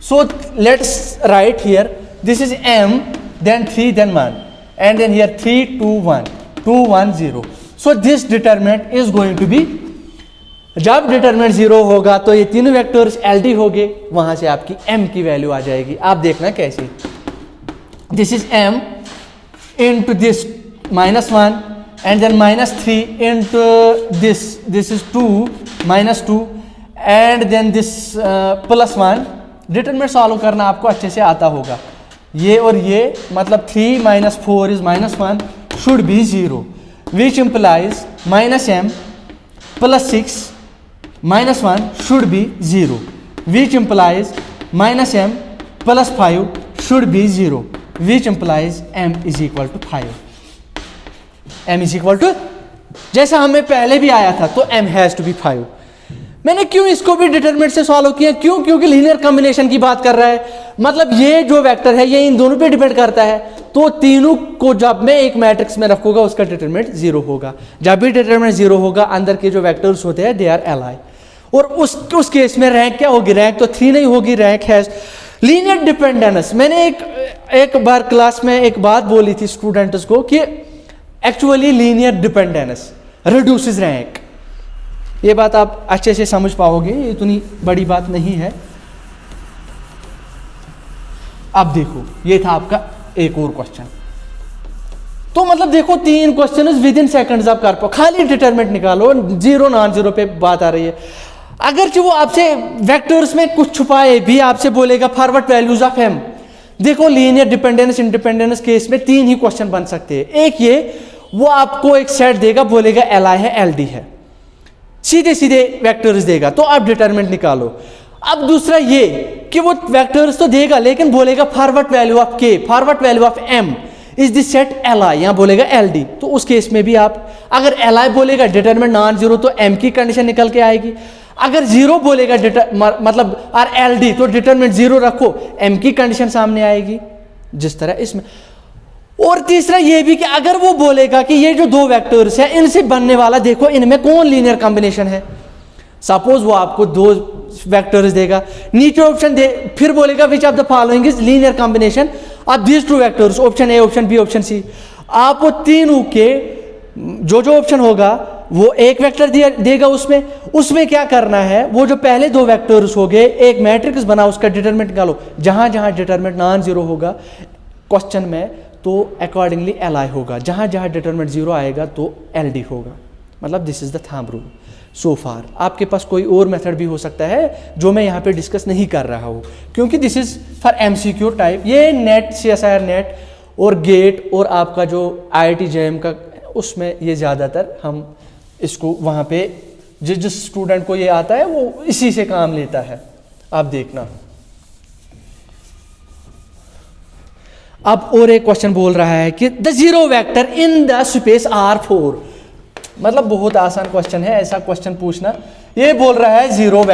So let's write here this is m then 3 then 1 and then here 3 2 1 2 1 0। so this determinant is going to be, जब डिटरमिनेंट 0 होगा तो ये तीनों वेक्टर्स एलडी होंगे, वहां से आपकी m की वैल्यू आ जाएगी। आप देखना कैसे, this is m into this -1 and then -3 into this is 2 -2 and then this +1। Determinant solve करना आपको अच्छे से आता होगा, ये और ये मतलब 3 - 4 is -1 should be 0 which implies -m + 6 -1 should be 0 which implies -m + 5 should be 0 which implies m is equal to 5। m is equal to, जैसा हमें पहले भी आया था, तो m has to be 5। मैंने क्यों इसको भी डिटरमिनेंट से सॉल्व किया, क्यों, क्योंकि लीनियर कॉम्बिनेशन की बात कर रहा है, मतलब ये जो वेक्टर है ये इन दोनों पे डिपेंड करता है, तो तीनों को जब मैं एक मैट्रिक्स में रखूंगा उसका डिटरमिनेंट 0 होगा। जब भी डिटरमिनेंट 0 होगा अंदर के जो वेक्टर्स होते हैं दे आर एलाई, और उस केस में रैंक क्या होगी, रैंक तो 3 नहीं होगी, रैंक हैज लीनियर डिपेंडेंस। मैंने एक बार क्लास में एक बात बोली थी स्टूडेंट्स को कि actually linear dependence reduces rank, ये बात आप अच्छे से समझ पाओगे, ये इतनी बड़ी बात नहीं है। अब देखो, ये था आपका एक और क्वेश्चन, तो मतलब देखो 3 क्वेश्चन विद इन सेकंड्स आप कर पाओ, खाली डिटरमिनेंट निकालो, 0 नॉन 0 पे बात आ रही है। अगर जो वो आपसे वेक्टर्स में कुछ छुपाए भी, आपसे बोलेगा फॉरवर्ड वैल्यूज ऑफ m, देखो लीनियर डिपेंडेंस इंडिपेंडेंस केस में 3 ही क्वेश्चन बन सकते हैं। एक ये, वो आपको एक सेट देगा, बोलेगा li है ld है, सीधे सीधे वेक्टर्स देगा, तो आप डिटरमिनेंट निकालो। अब दूसरा ये कि वो वेक्टर्स तो देगा लेकिन बोलेगा forward value of k, forward value of m is this set li, यहां बोलेगा ld, तो उस केस में भी आप अगर li बोलेगा डिटरमिनेंट नॉन 0 तो m की कंडीशन निकल के आएगी, अगर 0 बोलेगा मतलब आर ld तो डिटरमिनेंट 0 रखो, m की कंडीशन सामने आएगी, जिस तरह इसमें। और तीसरा ये भी कि अगर वो बोलेगा कि ये जो दो वेक्टर्स है इनसे बनने वाला देखो इनमें कौन लीनियर कॉम्बिनेशन है, सपोज वो आपको 2 वेक्टर्स देगा, नीचे ऑप्शन दे, फिर बोलेगा which of the following is linear combination of these 2 vectors, option A, option B, option C. आप वो तीनों के जो ऑप्शन होगा वो एक वेक्टर देगा, उसमें क्या करना है, वो जो पहले 2 वेक्टर्स हो गए एक मैट्रिक्स बना, उसका डिटरमिनेंट निकालो, जहां जहां डिटरमिनेंट नॉन 0 होगा क्वेश्चन में तो अकॉर्डिंगली li होगा, जहां जहां डिटरमिनेंट 0 आएगा तो ld होगा। मतलब this is the thumb rule so far. आपके पास कोई और मेथड भी हो सकता है जो मैं यहाँ पे डिस्कस नहीं कर रहा हूँ, क्योंकि this is for MCQ type. ये नेट, CSIR नेट और गेट और आपका जो IIT JM का, उसमें ये ज़्यादातर हम इसको वहाँ पे जिस स्टूडेंट को ये आता है वो इसी से काम लेता है। आप देखना, अब और एक क्वेश्चन बोल रहा है कि the 0 vector in the space R4, मतलब बहुत आसान क्वेश्चन है, ऐसा क्वेश्चन पूछना। ये बोल रहा है 0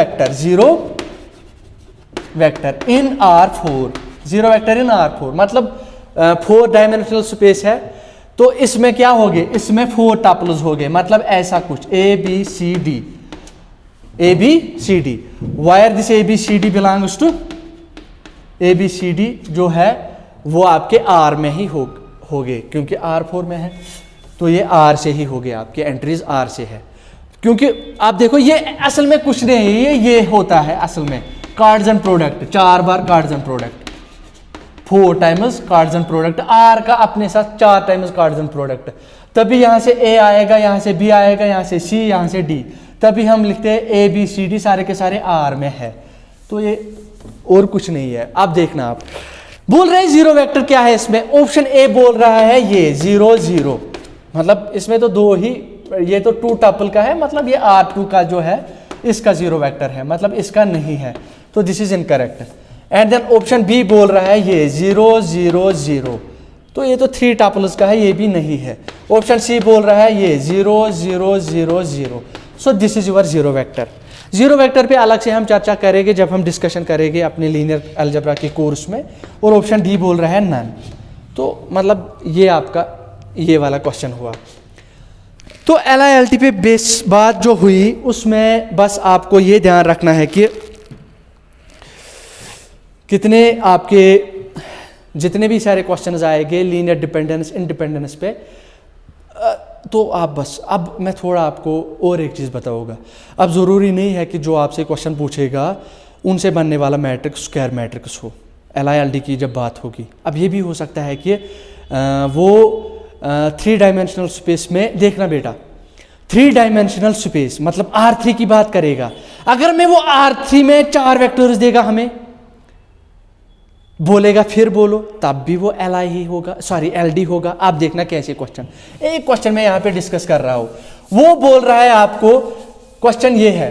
वेक्टर इन R4, 0 वेक्टर इन R4 मतलब 4 डायमेंशनल स्पेस है, तो इसमें क्या हो गए, इसमें 4 टपल्स हो गए, मतलब ऐसा कुछ ABCD, वायर this ABCD belongs to, ABCD जो है वो आपके R में ही हो गए, क्योंकि R4 में है तो ये R से ही हो गया, आपके एंट्रीज R से है। क्योंकि आप देखो ये असल में कुछ नहीं है, ये होता है असल में कार्डन प्रोडक्ट, 4 बार कार्डन प्रोडक्ट, 4 टाइम्स कार्डन प्रोडक्ट, R का अपने साथ 4 टाइम्स कार्डन प्रोडक्ट, तभी यहाँ से A आएगा, यहाँ से B आएगा, यहाँ से C, यहाँ से D, तभी हम लिखते हैं ABCD सारे के सारे R में है। तो ये और कुछ नहीं है। आप देखना, आप बोल रहे हैं जीरो वेक्टर क्या है इसमें, ऑप्शन ए बोल रहा है ये 0 0, मतलब इसमें तो दो ही, ये तो 2 टपल का है, मतलब ये R2 का जो है इसका जीरो वेक्टर है, मतलब इसका नहीं है, तो this is incorrect. And then option B बोल रहा है ये 0 0 0, तो ये तो 3 टपल्स का है, ये भी नहीं है। ऑप्शन सी बोल रहा है ये 0 0 0 0, so this is your zero vector. Zero vector पे अलग से हम चर्चा करेंगे जब हम डिस्कशन करेंगे अपने लीनियर अलजेब्रा के कोर्स में। और ऑप्शन डी बोल रहा है नन, तो मतलब ये आपका ये वाला क्वेश्चन हुआ। तो LILT पे बेस बात जो हुई उसमें बस आपको ये ध्यान रखना है कि कितने आपके जितने भी सारे क्वेश्चंस आएंगे लीनियर डिपेंडेंस इंडिपेंडेंस पे, तो आप बस, अब मैं थोड़ा आपको और एक चीज़ बताऊंगा। अब ज़रूरी नहीं है कि जो आपसे क्वेश्चन पूछेगा उनसे बनने वाला मैट्रिक्स स्क्वायर मैट्रिक्स हो LILT की जब बात होगी। अब ये भी हो सकता है कि वो 3 डायमेंशनल स्पेस में, देखना बेटा 3 डायमेंशनल स्पेस मतलब R3 की बात करेगा। अगर मैं वो R3 में 4 वेक्टर्स देगा हमें, बोलेगा फिर बोलो, तब भी वो LI ही होगा, सॉरी LD होगा। आप देखना कैसे क्वेश्चन, एक क्वेश्चन मैं यहां पे डिस्कस कर रहा हूं, वो बोल रहा है आपको, क्वेश्चन ये है,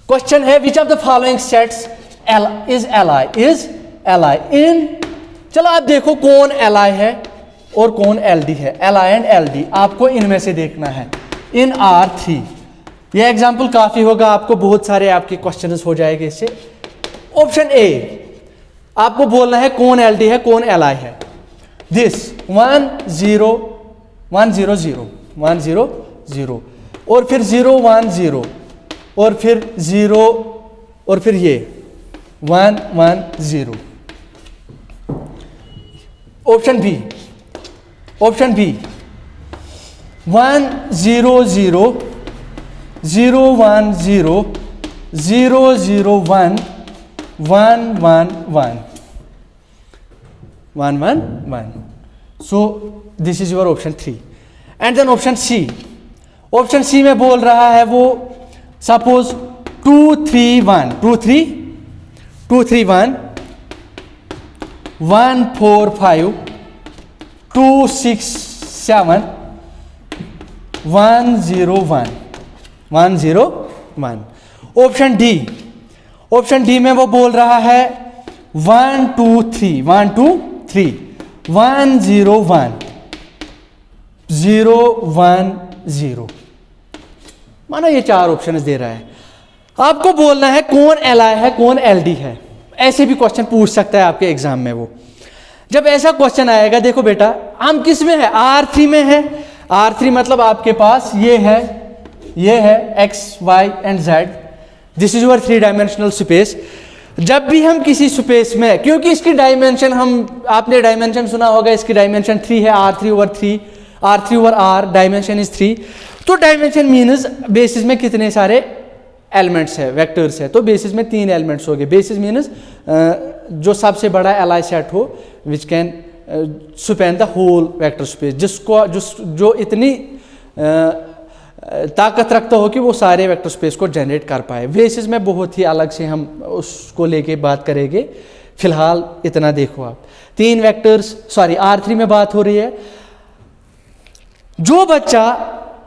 क्वेश्चन है विच of the following sets is LI इन, चलो आप देखो कौन LI है और कौन LD है। LI एंड LD आपको इनमें से देखना है इन R3। ये एग्जाम्पल काफी होगा आपको, बहुत सारे आपके क्वेश्चंस हो जाएंगे इससे। ऑप्शन ए आपको बोलना है कौन LD है कौन LI है। दिस 1 0 1 0 0 1 0 0 और फिर 0 1 0 और फिर 0 और फिर ये 1 1 0। Option B 1 0 0 0 1 0 0 0 1 1 1 1 1 1 1, so this is your option 3। and then option C में बोल रहा है वो, सपोज 2 3 1 2 3 2 3 1 1 4 5 2 6 7 1 0 1 1 0 1। ऑप्शन डी में वो बोल रहा है 1 2 3 1 2 3 1 0 1 0 1 0। मानो ये 4 ऑप्शन दे रहा है, आपको बोलना है कौन LI है कौन LD है। ऐसे भी क्वेश्चन पूछ सकता है आपके एग्जाम में वो। जब ऐसा क्वेश्चन आएगा, देखो बेटा हम किस में है, R3 में है। R3 मतलब आपके पास ये है X Y and Z, this is your 3 dimensional space. जब भी हम किसी स्पेस में, क्योंकि इसकी डायमेंशन आपने डायमेंशन सुना होगा, इसकी डायमेंशन 3 है, R3 over R, dimension is 3। तो डायमेंशन मीन्स बेसिस में कितने सारे एलिमेंट्स है, वेक्टर्स है, तो बेसिस में 3 एलिमेंट्स हो गए। बेसिस मीन्स जो सबसे बड़ा LI सेट हो which can span the whole vector space, जो इतनी ताकत रखता हो कि वो सारे वेक्टर स्पेस को जनरेट कर पाए। बेसिस में बहुत ही अलग से हम उसको लेके बात करेंगे, फिलहाल इतना देखो आप। 3 वेक्टर्स, सॉरी R3 में बात हो रही है। जो बच्चा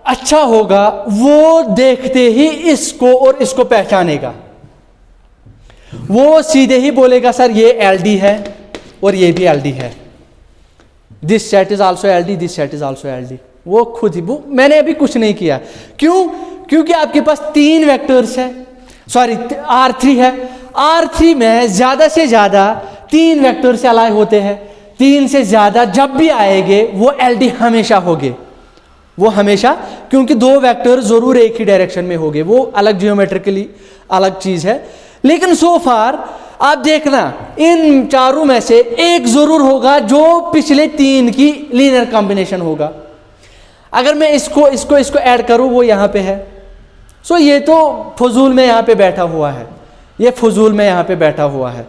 अच्छा होगा वो देखते ही इसको और इसको पहचानेगा, वो सीधे ही बोलेगा सर ये LD है और ये भी LD है, this set is also LD, this set is also LD। वो खुद ही, वो मैंने अभी कुछ नहीं किया। क्यों? क्योंकि आपके पास 3 वेक्टर्स है, सॉरी R3 है। R3 में ज्यादा से ज्यादा 3 वेक्टर से LI होते हैं। 3 से ज्यादा जब भी आएंगे वो LD हमेशा होंगे, वो हमेशा, क्योंकि 2 वेक्टर जरूर एक ही डायरेक्शन में होंगे, वो अलग जियोमेट्रिकली अलग चीज है। लेकिन सो फार आप देखना इन चारों में से एक जरूर होगा जो पिछले 3 की लीनियर कॉम्बिनेशन होगा। अगर मैं इसको ऐड करूं, वो यहां पे है, सो ये तो फजूल में यहां पे बैठा हुआ है, ये फजूल में यहां पे बैठा हुआ है,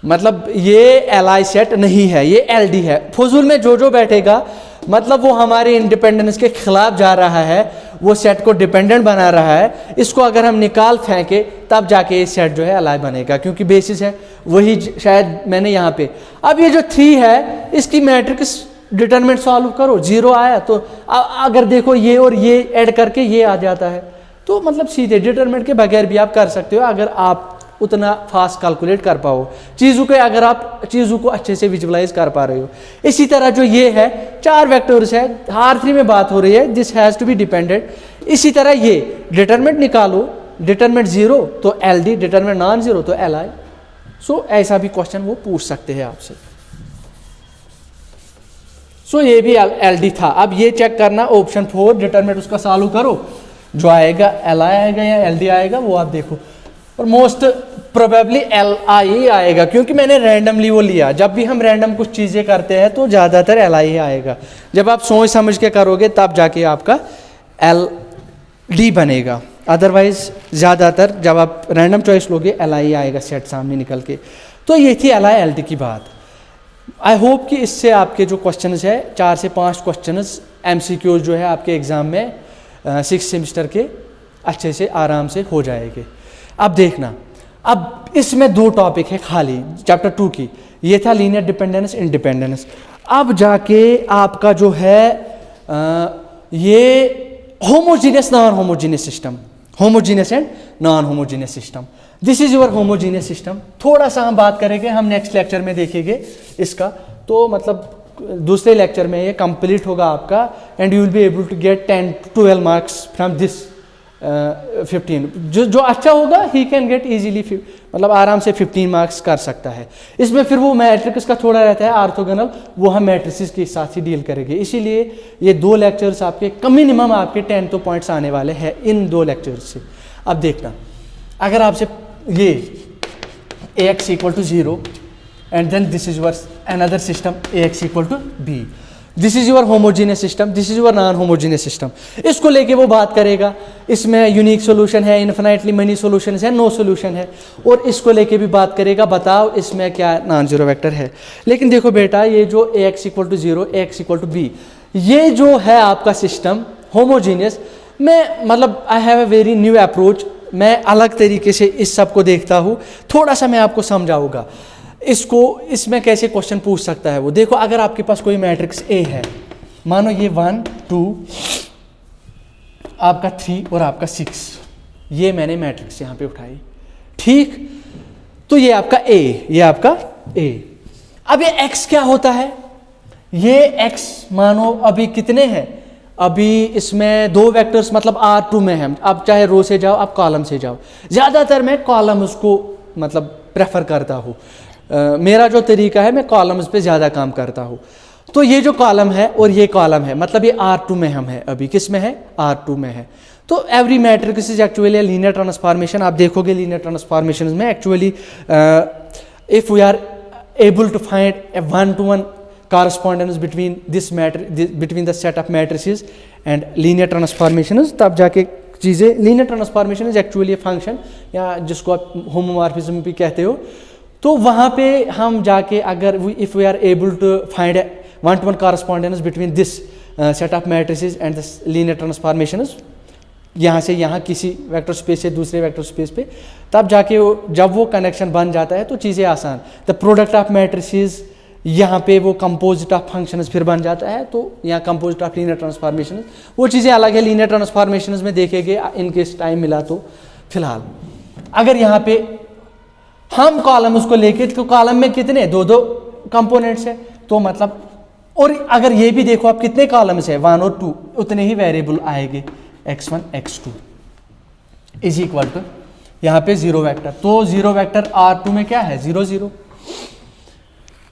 मतलब ये LI सेट नहीं है, ये LD है। फजूल में जो बैठेगा मतलब वो हमारे इंडिपेंडेंस के खिलाफ जा रहा है, वो सेट को डिपेंडेंट बना रहा है, इसको अगर हम निकाल फेंके तब जाके ये सेट जो है अलाइ बनेगा, क्योंकि बेसिस है वही शायद मैंने यहाँ पे। अब ये जो 3 है इसकी मैट्रिक्स डिटरमिनेंट सॉल्व करो, 0 आया तो अगर देखो ये और ये ऐड करके ये आ जाता है, तो मतलब सीधे डिटरमिनेंट के बगैर भी आप कर सकते हो अगर आप उतना फास्ट कैलकुलेट कर पाओ चीज़ों के, अगर आप चीज़ों को अच्छे से विजुलाइज कर पा रहे हो। इसी तरह जो ये है 4 वेक्टर्स है, R3 में बात हो रही है, this has to be dependent. इसी तरह ये डिटरमिनेंट निकालो, डिटरमिनेंट 0 तो LD, डिटरमिनेंट नॉन 0 तो LI। सो ऐसा भी क्वेश्चन वो पूछ सकते हैं आपसे। सो ये भी LD था। अब ये चेक करना ऑप्शन 4 डिटरमिनेंट उसका सॉल्व करो, जो आएगा LI आएगा या LD आएगा वो आप देखो, और मोस्ट प्रोबेबली LI आएगा, क्योंकि मैंने रैंडमली वो लिया। जब भी हम रैंडम कुछ चीज़ें करते हैं तो ज़्यादातर LI आएगा, जब आप सोच समझ के करोगे तब जाके आपका LD बनेगा, अदरवाइज ज़्यादातर जब आप रैंडम चॉइस लोगे LI आएगा सेट सामने निकल के। तो ये थी LI LD की बात। आई होप कि इससे आपके जो क्वेश्चंस है 4 से 5 क्वेश्चंस MCQ जो है आपके एग्ज़ाम में 6 सेमेस्टर के अच्छे से आराम से हो जाएंगे। अब देखना, अब इसमें 2 टॉपिक है खाली चैप्टर 2 की, ये था लीनियर डिपेंडेंस इंडिपेंडेंस। अब जाके आपका जो है ये homogeneous non homogeneous system, homogeneous and non homogeneous system, this is your homogeneous system. थोड़ा सा हम बात करेंगे, हम नेक्स्ट लेक्चर में देखेंगे इसका, तो मतलब दूसरे लेक्चर में ये कंप्लीट होगा आपका, and you will be able to get 10 to 12 marks from this 15। जो अच्छा होगा ही कैन गेट इजीली, मतलब आराम से 15 मार्क्स कर सकता है। इसमें फिर वो मैट्रिक्स का थोड़ा रहता है ऑर्थोगोनल, वो हम मैट्रिसेस के साथ ही डील करेंगे। इसीलिए ये 2 लेक्चर्स आपके कम मिनिमम आपके 10 तो पॉइंट्स आने वाले हैं इन 2 लेक्चर्स से। अब देखना, अगर आपसे ये AX = 0 and then this is your another system AX = B, this is your homogeneous system, this is your non homogeneous system, इसको लेके वो बात करेगा। इसमें यूनिक सोल्यूशन है, इन्फिनाइटली मनी सोल्यूशन है, नो सोल्यूशन है, और इसको लेके भी बात करेगा, बताओ इसमें क्या नॉन जीरो वेक्टर है। लेकिन देखो बेटा, ये जो AX = 0 AX = B, ये जो है आपका सिस्टम होमोजीनियस, मैं मतलब I have a very new approach, मैं अलग तरीके से इस सब को देखता हूँ। थोड़ा सा मैं आपको समझाऊंगा इसको, इसमें कैसे क्वेश्चन पूछ सकता है वो। देखो, अगर आपके पास कोई मैट्रिक्स A है, मानो ये 1 2 आपका 3 और आपका 6, ये मैंने मैट्रिक्स यहाँ पे उठाई, ठीक, तो ये आपका A, ये आपका A। अब ये X क्या होता है, ये X मानो अभी कितने हैं, अभी इसमें 2 वेक्टर्स मतलब R2 में है। अब चाहे रो से जाओ, आप कॉलम से जाओ, ज़्यादातर मैं कॉलम उसको मतलब प्रेफर करता हूँ। मेरा जो तरीका है, मैं कॉलम्स पे ज़्यादा काम करता हूँ। तो ये जो कॉलम है और ये कॉलम है, मतलब ये R2 में हम है, अभी किस में है, R2 में है। तो every matrix is actually linear transformation. आप देखोगे लीनियर ट्रांसफॉर्मेशन में actually if we are able to find a 1-to-1 correspondence between this between the set of matrices and linear transformations, तब जाके चीज़ें, linear transformation is actually a function, या जिसको आप homomorphism भी कहते हो। तो वहाँ पे हम जाके अगर if we are able to find 1-to-1 correspondence between this set of matrices and the linear transformations, यहाँ से यहाँ किसी वेक्टर स्पेस से दूसरे वेक्टर स्पेस पे, तब जाके जब वो कनेक्शन बन जाता है तो चीज़ें आसान। द प्रोडक्ट ऑफ मैट्रिसेस, यहाँ पे वो कंपोजिट ऑफ फंक्शंस फिर बन जाता है, तो यहाँ कंपोजिट ऑफ लीनियर ट्रांसफॉर्मेशन, वो चीज़ें अलग है। लीनियर ट्रांसफॉर्मेशन में देखेंगे इनकेस टाइम मिला तो। फिलहाल अगर यहाँ पे हम कॉलम उसको लेके, तो कॉलम में कितने 2-2 कंपोनेंट्स है, तो मतलब, और अगर ये भी देखो आप कितने कॉलम्स है 1 और 2, उतने ही वेरिएबल आएंगे x1 x2 is equal to यहाँ पे 0 वेक्टर। तो 0 वेक्टर R2 में क्या है, 0 0,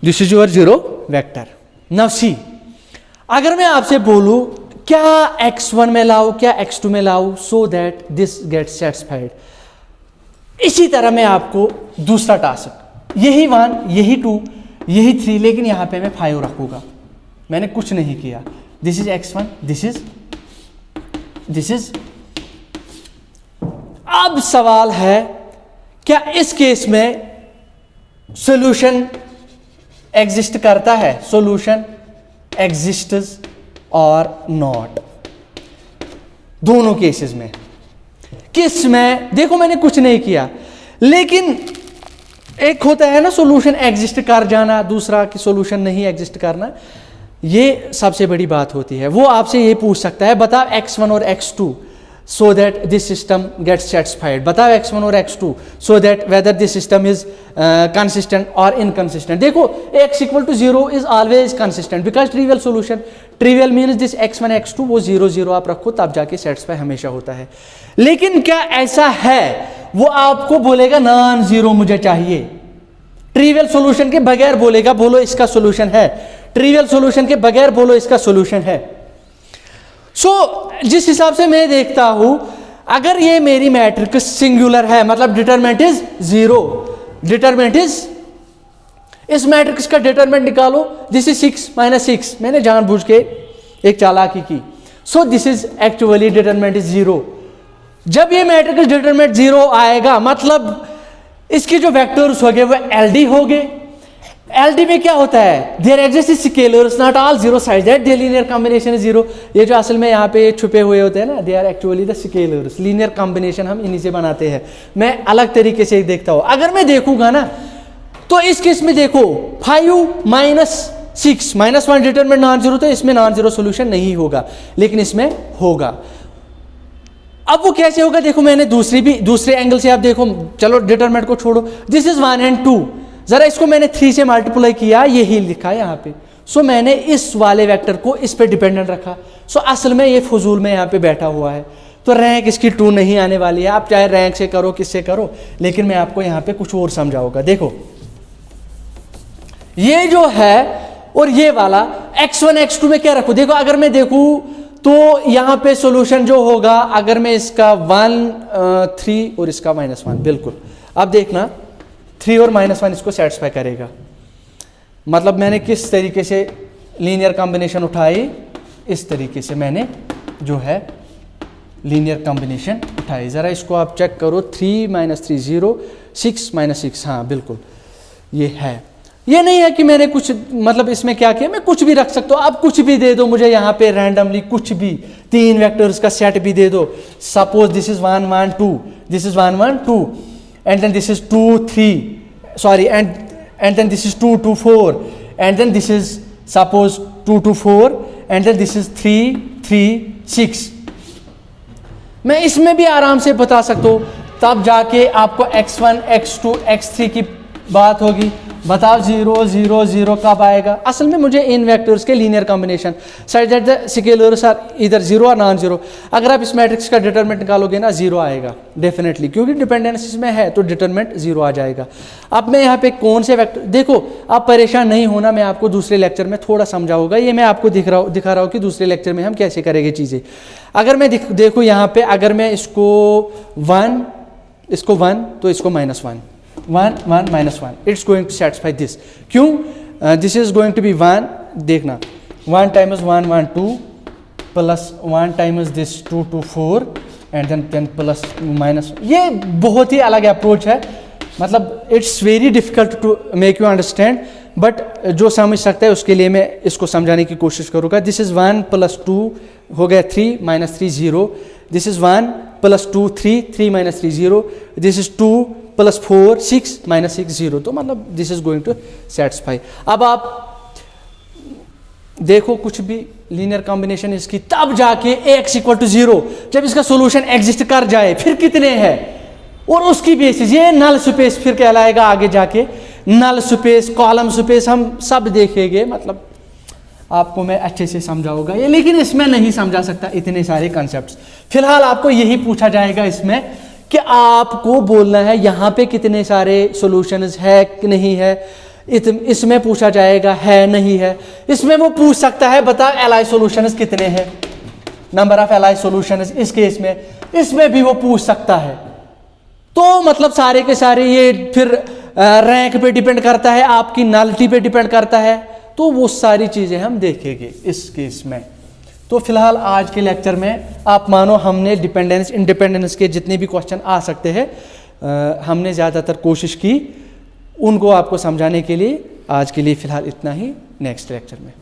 this is your 0 vector. Now see, अगर मैं आपसे बोलूं क्या x1 में लाऊं, क्या x2 में लाऊं, so that this gets satisfied, इसी तरह मैं आपको दूसरा टास्क, यही 1 यही 2 यही 3, लेकिन यहाँ पे मैं 5 रखूँगा, मैंने कुछ नहीं किया। This is x1, this is. अब सवाल है, क्या इस केस में सॉल्यूशन एग्जिस्ट करता है, सॉल्यूशन एग्जिस्ट्स और नॉट। दोनों केसेस में। किस में देखो मैंने कुछ नहीं किया, लेकिन एक होता है ना सोल्यूशन एग्जिस्ट कर जाना, दूसरा कि सोल्यूशन नहीं एग्जिस्ट करना, ये सबसे बड़ी बात होती है। वो आपसे ये पूछ सकता है बताओ x1 और x2 so that this system gets satisfied, बताओ x1 और x2 so that whether this system is consistent or inconsistent। देखो x equal to 0 is always consistent because trivial solution, trivial means this x1 x2 वो 0 0 आप रखो तब जाके satisfy हमेशा होता है। लेकिन क्या ऐसा है, वो आपको बोलेगा नॉन जीरो मुझे चाहिए, ट्रिवियल सॉल्यूशन के बगैर बोलेगा बोलो इसका सॉल्यूशन है, ट्रिवियल सॉल्यूशन के बगैर बोलो इसका सॉल्यूशन है। जिस हिसाब से मैं देखता हूं, अगर ये मेरी मैट्रिक्स सिंगुलर है मतलब determinant is zero, determinant is, इस मैट्रिक्स का डिटरमिनेंट निकालो, दिस इज 6 - 6, मैंने जानबूझ के एक चालाकी की। This is actually determinant is zero. जब ये मैट्रिक्स डिटरमिनेंट जीरो आएगा मतलब इसके जो वेक्टर्स हो गए वो एलडी हो गए। एलडी में क्या होता है, there exist scalars not all zero such that their linear combination is zero. ये जो असल में यहाँ पे छुपे हुए होते हैं ना, they are actually the scalars, linear combination हम इन्हीं से बनाते हैं। मैं अलग तरीके से देखता हूँ, अगर मैं देखूंगा ना तो इस केस में देखो 5 - 6 -1 डिटरमिनेंट नॉन जीरो, तो इसमें नॉन जीरो सोल्यूशन नहीं होगा, लेकिन इसमें होगा। अब वो कैसे होगा देखो, मैंने दूसरे एंगल से आप देखो, चलो डिटरमिनेंट को छोड़ो, दिस इज 1 and 2, जरा इसको मैंने 3 से मल्टीप्लाई किया, यही लिखा है यहाँ पे। मैंने इस वाले वेक्टर को इस पे डिपेंडेंट रखा। असल में ये फजूल में यहाँ पे बैठा हुआ है, तो रैंक इसकी 2 नहीं आने वाली है। आप चाहे रैंक से करो किससे करो, लेकिन मैं आपको यहाँ पे कुछ और समझाऊंगा। देखो ये जो है और ये वाला x1 x2 में क्या रखूं, देखो अगर मैं देखूं तो यहां पे सॉल्यूशन जो होगा, अगर मैं इसका 1 3 और इसका -1, बिल्कुल अब देखना 3 और -1 इसको सेटिस्फाई करेगा। मतलब मैंने किस तरीके से लीनियर कॉम्बिनेशन उठाई, इस तरीके से मैंने जो है लीनियर कॉम्बिनेशन उठाई। ज़रा इसको आप चेक करो, 3 - 3 0, 6 - 6, हाँ बिल्कुल ये है। ये नहीं है कि मैंने कुछ मतलब इसमें क्या किया, मैं कुछ भी रख सकता हूँ। आप कुछ भी दे दो मुझे यहाँ पे रैंडमली, कुछ भी 3 वेक्टर्स का सेट भी दे दो। Suppose this is 1 1 2, this is 1 1 2, and then this is 2 3, sorry and then this is 2 2 4, and then this is suppose 2 2 4, and then this is 3 3 6। मैं इसमें भी आराम से बता सकता हूँ, तब जाके आपको x1 x2 x3 की बात होगी। बताओ 0 0 0 कब आएगा? असल में मुझे इन वेक्टर्स के linear combination such that the scalars are इधर 0 और नॉन 0। अगर आप इस मैट्रिक्स का डिटरमिनेंट निकालोगे ना 0 आएगा डेफिनेटली, क्योंकि डिपेंडेंस इसमें है तो डिटरमिनेंट 0 आ जाएगा। अब मैं यहाँ पे कौन से वेक्टर, देखो आप परेशान नहीं होना, मैं आपको दूसरे लेक्चर में थोड़ा समझाऊंगा। ये मैं आपको दिखा रहा हूँ कि दूसरे लेक्चर में हम कैसे करेंगे चीज़ें। अगर मैं देखो यहाँ पे, अगर मैं इसको 1 तो इसको -1 1 1 -1, it's going to satisfy this. क्यों? This is going to be 1, देखना 1 times 1 1 2 plus 1 times this 2 2 4 and then plus minus. ये बहुत ही अलग अप्रोच है, मतलब it's very difficult to make you understand, but जो समझ सकता है उसके लिए मैं इसको समझाने की कोशिश करूँगा। दिस इज 1 + 2 हो गया 3 -3 0, दिस इज 1 + 2 3 3 -3 0, दिस इज 2 + 4 6 -6 0, तो मतलब this is going to satisfy. अब आप देखो कुछ भी लीनियर कॉम्बिनेशन इसकी, तब जाके x = 0 जब इसका सॉल्यूशन एग्जिस्ट कर जाए, फिर कितने हैं और उसकी बेसिस ये नल स्पेस फिर कहलाएगा आगे जाके। नल स्पेस, कॉलम स्पेस हम सब देखेंगे, मतलब आपको मैं अच्छे से समझाऊंगा ये, लेकिन इसमें नहीं समझा सकता इतने सारे कॉन्सेप्ट्स। फिलहाल आपको यही पूछा जाएगा इसमें कि आपको बोलना है यहाँ पे कितने सारे सॉल्यूशंस है कि नहीं है। इसमें पूछा जाएगा है नहीं है। इसमें वो पूछ सकता है बता एलाइ सॉल्यूशंस कितने हैं, नंबर ऑफ एलाइ सॉल्यूशंस। इस केस में इसमें भी वो पूछ सकता है। तो मतलब सारे के सारे ये फिर रैंक पे डिपेंड करता है, आपकी नलिटी पे डिपेंड करता है, तो वो सारी चीज़ें हम देखेंगे इस केस में। तो फिलहाल आज के लेक्चर में आप मानो हमने डिपेंडेंस इंडिपेंडेंस के जितने भी क्वेश्चन आ सकते हैं हमने ज़्यादातर कोशिश की उनको आपको समझाने के लिए। आज के लिए फ़िलहाल इतना ही, नेक्स्ट लेक्चर में